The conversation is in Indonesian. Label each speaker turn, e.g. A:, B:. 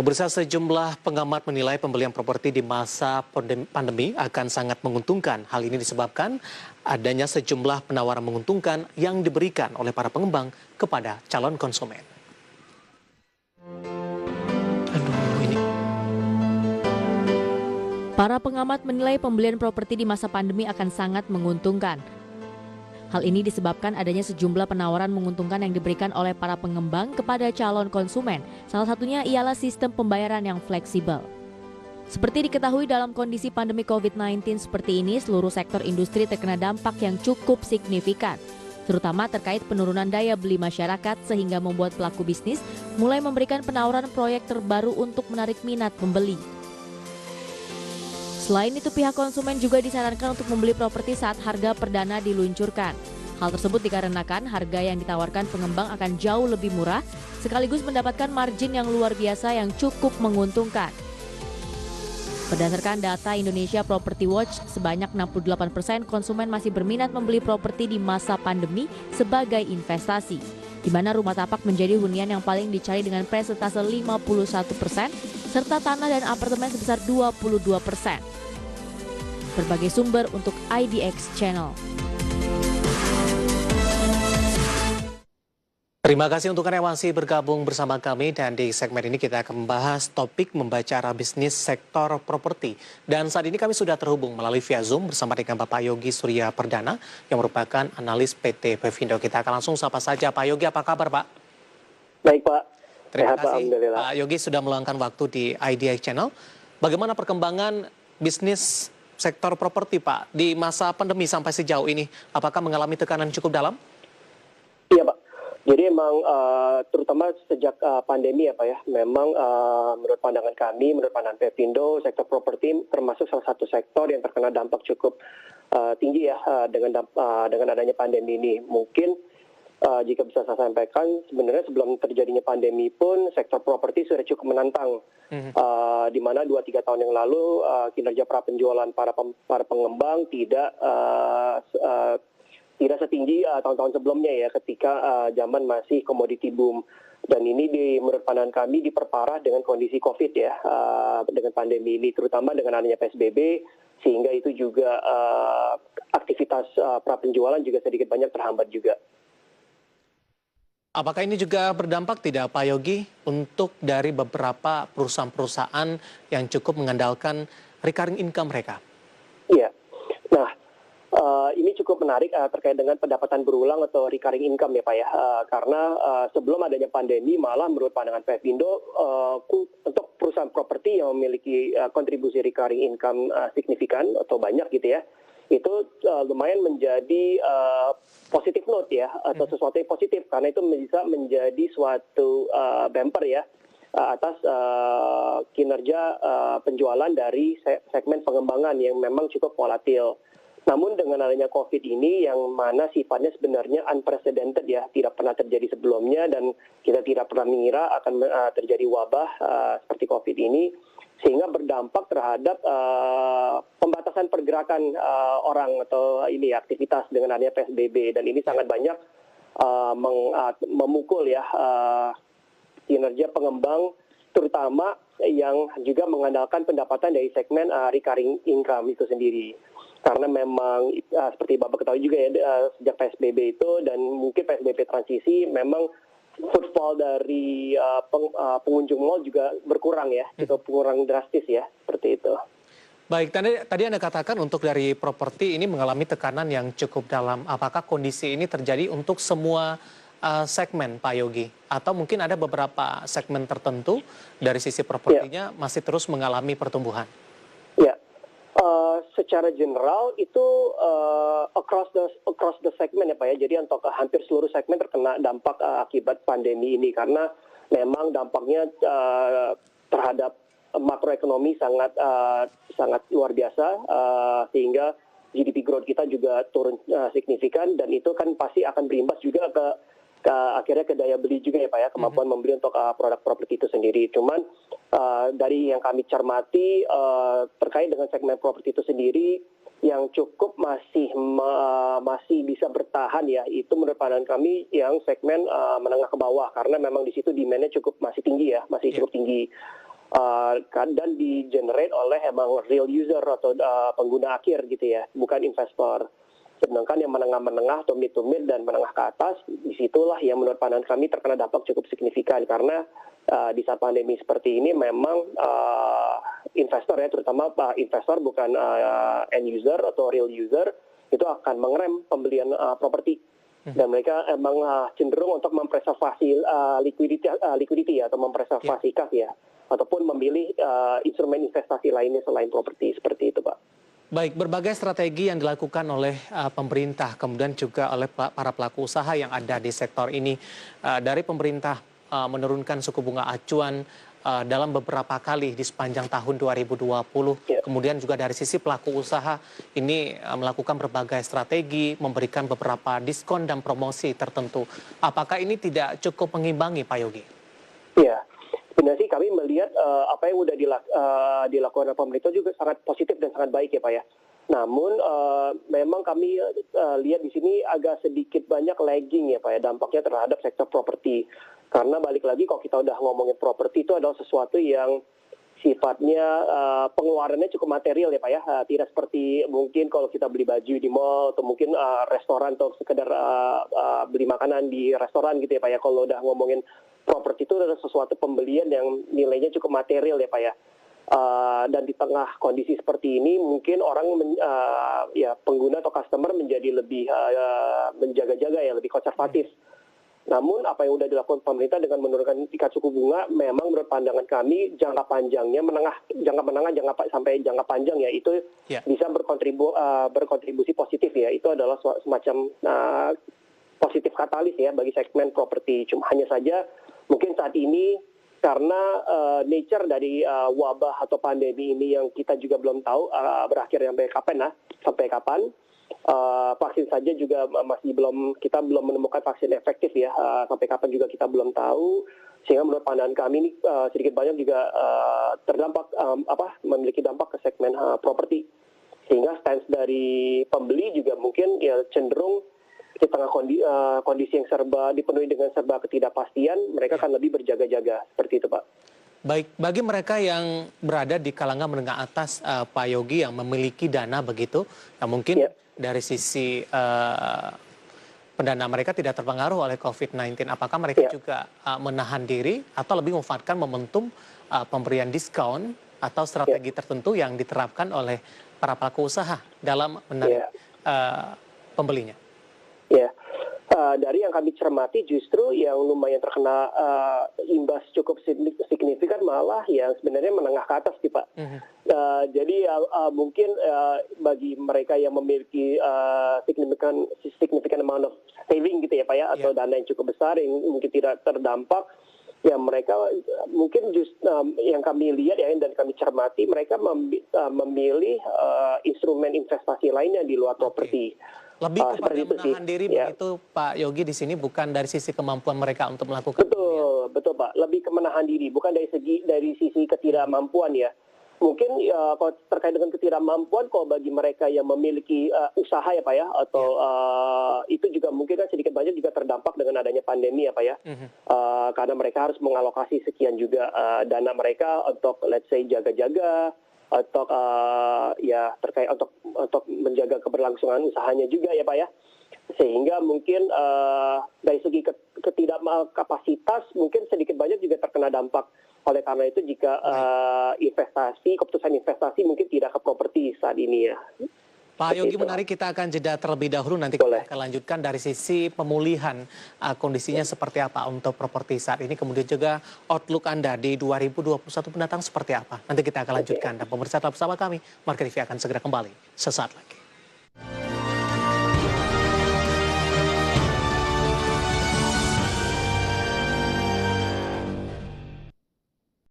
A: Pemirsa, sejumlah pengamat menilai pembelian properti di masa pandemi akan sangat menguntungkan. Hal ini disebabkan adanya sejumlah penawaran menguntungkan yang diberikan oleh para pengembang kepada calon konsumen. Ini.
B: Para pengamat menilai pembelian properti di masa pandemi akan sangat menguntungkan. Hal ini disebabkan adanya sejumlah penawaran menguntungkan yang diberikan oleh para pengembang kepada calon konsumen. Salah satunya ialah sistem pembayaran yang fleksibel. Seperti diketahui dalam kondisi pandemi COVID-19 seperti ini, seluruh sektor industri terkena dampak yang cukup signifikan, terutama terkait penurunan daya beli masyarakat sehingga membuat pelaku bisnis mulai memberikan penawaran proyek terbaru untuk menarik minat pembeli. Selain itu, pihak konsumen juga disarankan untuk membeli properti saat harga perdana diluncurkan. Hal tersebut dikarenakan harga yang ditawarkan pengembang akan jauh lebih murah, sekaligus mendapatkan margin yang luar biasa yang cukup menguntungkan. Berdasarkan data Indonesia Property Watch, sebanyak 68% konsumen masih berminat membeli properti di masa pandemi sebagai investasi, di mana rumah tapak menjadi hunian yang paling dicari dengan persentase 51%, serta tanah dan apartemen sebesar 22%. Berbagai sumber untuk IDX Channel.
A: Terima kasih untuk Anda yang masih bergabung bersama kami, dan di segmen ini kita akan membahas topik membaca arah bisnis sektor properti. Dan saat ini kami sudah terhubung melalui via Zoom bersama dengan Bapak Yogi Surya Perdana yang merupakan analis PT Pevindo. Kita akan langsung sapa saja. Pak Yogi, apa kabar Pak?
C: Baik Pak.
A: Terima kasih Pak Yogi sudah meluangkan waktu di IDX Channel. Bagaimana perkembangan bisnis sektor properti Pak di masa pandemi sampai sejauh ini? Apakah mengalami tekanan cukup dalam?
C: Iya Pak. Jadi emang terutama sejak pandemi ya Pak ya, memang menurut pandangan kami, menurut pandangan Pevindo, sektor properti termasuk salah satu sektor yang terkena dampak cukup tinggi ya dengan adanya pandemi ini. Mungkin jika bisa saya sampaikan, sebenarnya sebelum terjadinya pandemi pun sektor properti sudah cukup menantang. Di mana 2-3 tahun yang lalu kinerja prapenjualan para pengembang tidak setinggi tahun-tahun sebelumnya ya, ketika zaman masih komoditi boom. Dan ini menurut pandangan kami diperparah dengan kondisi COVID ya, dengan pandemi ini, terutama dengan adanya PSBB, sehingga itu juga aktivitas prapenjualan juga sedikit banyak terhambat juga.
A: Apakah ini juga berdampak tidak Pak Yogi untuk dari beberapa perusahaan-perusahaan yang cukup mengandalkan recurring income mereka?
C: Iya. Nah, ini cukup menarik terkait dengan pendapatan berulang atau recurring income ya Pak ya. Karena sebelum adanya pandemi, malah menurut pandangan Pevindo, untuk perusahaan properti yang memiliki kontribusi recurring income signifikan atau banyak gitu ya, itu lumayan menjadi positive note ya, atau sesuatu yang positif, karena itu bisa menjadi suatu bumper ya atas kinerja penjualan dari segmen pengembangan yang memang cukup volatil. Namun dengan adanya COVID ini yang mana sifatnya sebenarnya unprecedented ya, tidak pernah terjadi sebelumnya, dan kita tidak pernah mengira akan terjadi wabah seperti COVID ini, sehingga berdampak terhadap pembatasan pergerakan orang atau ini aktivitas dengan adanya PSBB, dan ini sangat banyak memukul ya kinerja pengembang, terutama yang juga mengandalkan pendapatan dari segmen recurring income itu sendiri. Karena memang seperti Bapak ketahui juga ya, sejak PSBB itu dan mungkin PSBB transisi, memang footfall dari pengunjung mal juga berkurang ya, cukup kurang drastis ya, seperti itu.
A: Baik, tadi Anda katakan untuk dari properti ini mengalami tekanan yang cukup dalam. Apakah kondisi ini terjadi untuk semua segmen Pak Yogi? Atau mungkin ada beberapa segmen tertentu dari sisi propertinya masih terus mengalami pertumbuhan?
C: Ya. Secara general itu across the segment ya Pak ya. Jadi untuk hampir seluruh segmen terkena dampak akibat pandemi ini, karena memang dampaknya terhadap makroekonomi sangat luar biasa, sehingga GDP growth kita juga turun signifikan, dan itu kan pasti akan berimbas juga akhirnya ke daya beli juga ya Pak ya, kemampuan membeli untuk produk properti itu sendiri. Cuman dari yang kami cermati terkait dengan segmen properti itu sendiri yang cukup masih bisa bertahan ya, itu menurut pandangan kami yang segmen menengah ke bawah, karena memang di situ demand-nya masih tinggi ya, masih cukup tinggi. dan di-generate oleh emang real user atau pengguna akhir gitu ya, bukan investor. Sedangkan yang menengah-menengah atau mid-to-mid dan menengah ke atas, disitulah yang menurut pandangan kami terkena dampak cukup signifikan. Karena di saat pandemi seperti ini memang investor ya, terutama investor bukan end user atau real user, itu akan mengerem pembelian properti. Dan mereka emang cenderung untuk mempreservasi liquidity atau mempreservasi kas ya, ataupun memilih instrumen investasi lainnya selain properti, seperti itu Pak.
A: Baik, berbagai strategi yang dilakukan oleh pemerintah, kemudian juga oleh para pelaku usaha yang ada di sektor ini. Dari pemerintah menurunkan suku bunga acuan dalam beberapa kali di sepanjang tahun 2020.
C: Ya.
A: Kemudian juga dari sisi pelaku usaha ini melakukan berbagai strategi, memberikan beberapa diskon dan promosi tertentu. Apakah ini tidak cukup mengimbangi, Pak Yogi?
C: Ya, sebenarnya sih kami melihat apa yang sudah dilakukan oleh pemerintah juga sangat positif dan sangat baik ya Pak ya. Namun memang kami lihat di sini agak sedikit banyak lagging ya Pak ya, dampaknya terhadap sektor properti. Karena balik lagi kalau kita udah ngomongin properti itu adalah sesuatu yang sifatnya pengeluarannya cukup material ya Pak ya. Tidak seperti mungkin kalau kita beli baju di mall atau mungkin restoran atau sekedar beli makanan di restoran gitu ya Pak ya. Kalau udah ngomongin properti itu adalah sesuatu pembelian yang nilainya cukup material ya Pak ya. Dan di tengah kondisi seperti ini mungkin orang ya pengguna atau customer menjadi lebih menjaga-jaga ya, lebih konservatif. Namun apa yang sudah dilakukan pemerintah dengan menurunkan tingkat suku bunga memang menurut pandangan kami jangka panjangnya sampai jangka panjang ya itu bisa berkontribusi positif ya. Itu adalah semacam positif katalis ya bagi segmen properti. Cuma hanya saja mungkin saat ini karena nature dari wabah atau pandemi ini yang kita juga belum tahu berakhir sampai kapan. Vaksin saja juga kita belum menemukan vaksin efektif ya, sampai kapan juga kita belum tahu, sehingga menurut pandangan kami ini sedikit banyak juga terdampak memiliki dampak ke segmen properti, sehingga stance dari pembeli juga mungkin ya cenderung di tengah kondisi yang dipenuhi dengan serba ketidakpastian, mereka akan lebih berjaga-jaga seperti itu Pak.
A: Baik, bagi mereka yang berada di kalangan menengah atas, Pak Yogi, yang memiliki dana begitu, yang mungkin dari sisi pendana mereka tidak terpengaruh oleh COVID-19, apakah mereka juga menahan diri atau lebih memanfaatkan momentum pemberian diskon atau strategi tertentu yang diterapkan oleh para pelaku usaha dalam menarik pembelinya?
C: Ya. Dari yang kami cermati justru yang lumayan terkena imbas cukup signifikan malah yang sebenarnya menengah ke atas sih Pak. Jadi mungkin bagi mereka yang memiliki significant amount of saving gitu ya Pak ya, atau dana yang cukup besar yang mungkin tidak terdampak, ya mereka mungkin yang kami lihat ya dan kami cermati mereka memilih instrumen investasi lainnya di luar properti.
A: Lebih kepada menahan diri begitu Pak Yogi di sini, bukan dari sisi kemampuan mereka untuk melakukan.
C: Betul Pak, lebih ke menahan diri, bukan dari sisi ketidakmampuan ya. Mungkin kalau terkait dengan ketidakmampuan, kalau bagi mereka yang memiliki usaha ya Pak ya, atau itu juga mungkin kan sedikit banyak juga terdampak dengan adanya pandemi ya Pak ya. Karena mereka harus mengalokasi sekian juga dana mereka untuk let's say jaga-jaga, atau ya terkait untuk menjaga keberlangsungan usahanya juga ya Pak ya, sehingga mungkin dari segi kapasitas mungkin sedikit banyak juga terkena dampak. Oleh karena itu jika keputusan investasi mungkin tidak ke properti saat ini ya.
A: Pak Yogi, menarik, kita akan jeda terlebih dahulu, nanti kita akan lanjutkan dari sisi pemulihan kondisinya seperti apa untuk properti saat ini, kemudian juga outlook Anda di 2021 mendatang seperti apa. Nanti kita akan lanjutkan, dan pemirsa tetap bersama kami, Market TV akan segera kembali sesaat lagi.